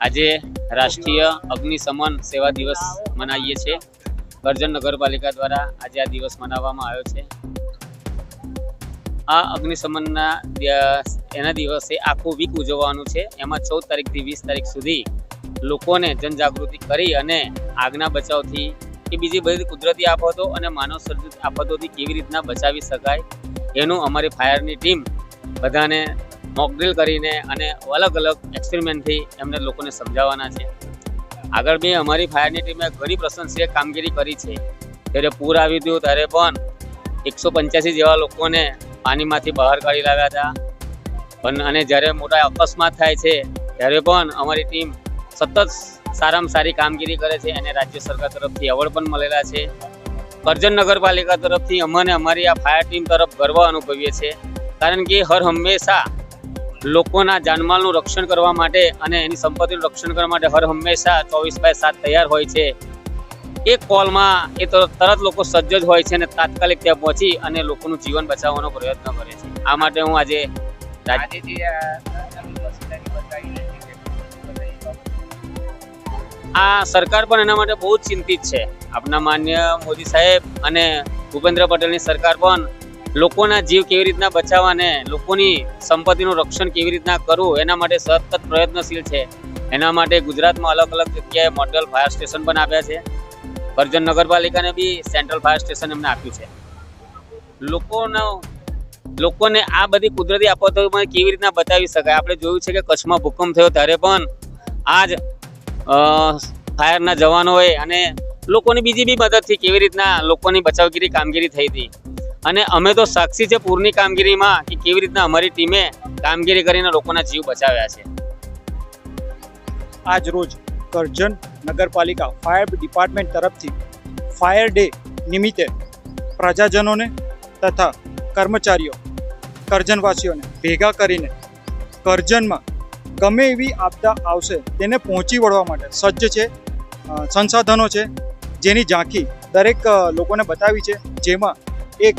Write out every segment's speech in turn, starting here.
આજે રાષ્ટ્રીય અગ્નિશમન સેવા દિવસ મનાવીએ છીએ। કરજણ નગરપાલિકા દ્વારા આજે આ દિવસ મનાવવામાં આવ્યો છે। આ અગ્નિશમનના એના દિવસે આખું વીક ઉજવવાનું છે। એમાં 14 તારીખથી 20 તારીખ સુધી લોકોને જનજાગૃતિ કરી અને આગના બચાવથી કે બીજી બધી કુદરતી આફતો અને માનવ સર્જિત આફતોથી કેવી રીતના બચાવી શકાય એનું અમારી ફાયરની ટીમ બધાને મોકડ્રીલ કરીને અને અલગ અલગ એક્સપેરિમેન્ટથી એમને લોકોને સમજાવવાના છે। આગળ બી અમારી ફાયરની ટીમે ઘણી પ્રશંસનીય કામગીરી કરી છે। જ્યારે પૂર આવ્યું હતું ત્યારે પણ 185 જેવા લોકોને પાણીમાંથી બહાર કાઢી લાવ્યા હતા। પણ અને જ્યારે મોટા અકસ્માત થાય છે ત્યારે પણ અમારી ટીમ સતત સારામાં સારી કામગીરી કરે છે અને રાજ્ય સરકાર તરફથી એવોર્ડ પણ મળેલા છે। કરજણ નગરપાલિકા તરફથી અમને અમારી આ ફાયર ટીમ તરફ ગર્વ અનુભવીએ છીએ, કારણ કે હર હંમેશા લોકોના જાનમાલનું રક્ષણ કરવા માટે અને એની સંપત્તિનું રક્ષણ કરવા માટે હર હંમેશા 24/7 તૈયાર હોય છે। એક કોલમાં એ તરત લોકો સજ્જ જ હોય છે અને તાત્કાલિક ત્યાં પહોંચી અને લોકોનું જીવન બચાવવાનો પ્રયત્ન કરે છે। આ માટે હું આજે આ સરકાર પણ એના માટે બહુ જ ચિંતિત છે। આપણા માન્ય મોદી સાહેબ અને ભૂપેન્દ્ર પટેલની સરકાર પણ લોકોના જીવ કેવી રીતના બચાવવા અને લોકોની સંપત્તિનું રક્ષણ કેવી રીતના કરવું એના માટે સતત પ્રયત્નશીલ છે। એના માટે ગુજરાતમાં અલગ અલગ જગ્યાએ મોડેલ ફાયર સ્ટેશન પણ આપ્યા છે। કરજણ નગરપાલિકાને બી સેન્ટ્રલ ફાયર સ્ટેશન એમને આપ્યું છે। લોકોને આ બધી કુદરતી આફતોમાં કેવી રીતના બચાવી શકાય, આપણે જોયું છે કે કચ્છમાં ભૂકંપ થયો ત્યારે પણ આ જ ફાયરના જવાનોએ અને લોકોની બીજી બી મદદથી કેવી રીતના લોકોની બચાવગીરી કામગીરી થઈ હતી। અને અમે તો સાક્ષી છે પૂરની કામગીરીમાં કે કેવી રીતના અમારી ટીમે કામગીરી કરીને લોકોના જીવ બચાવ્યા છે। આજ રોજ કરજણ નગરપાલિકા ફાયર ડિપાર્ટમેન્ટ તરફથી ફાયર ડે નિમિત્તે પ્રજાજનોને તથા કર્મચારીઓ કરજણવાસીઓને ભેગા કરીને કરજણમાં ગમે એવી આપદા આવશે તેને પહોંચી વળવા માટે સજ્જ છે। સંસાધનો છે જેની ઝાંખી દરેક લોકોને બતાવી છે, જેમાં એક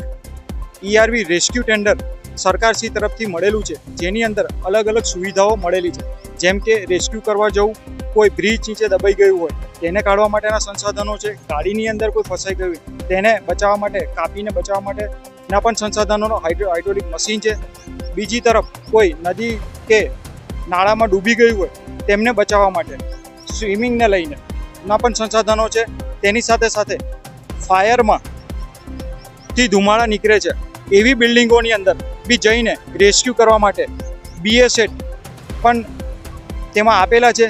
ERV રેસ્ક્યુ ટેન્ડર સરકારશ્રી તરફથી મળેલું છે, જેની અંદર અલગ અલગ સુવિધાઓ મળેલી છે, જેમ કે રેસ્ક્યુ કરવા જવું, કોઈ બ્રિજ નીચે દબાઈ ગયું હોય તેને કાઢવા માટેના સંસાધનો છે, ગાડીની અંદર કોઈ ફસાઈ ગયું તેને બચાવવા માટે કાપીને બચાવવા માટેના પણ સંસાધનોનો હાઇડ્રોલિક મશીન છે। બીજી તરફ કોઈ નદી કે નાળામાં ડૂબી ગયું હોય તેમને બચાવવા માટે સ્વિમિંગને લઈને ના પણ સંસાધનો છે। તેની સાથે સાથે ફાયરમાં થી ધુમાડા નીકળે છે એવી બિલ્ડિંગોની અંદર બી જઈને રેસ્ક્યુ કરવા માટે BSET પણ તેમાં આપેલા છે।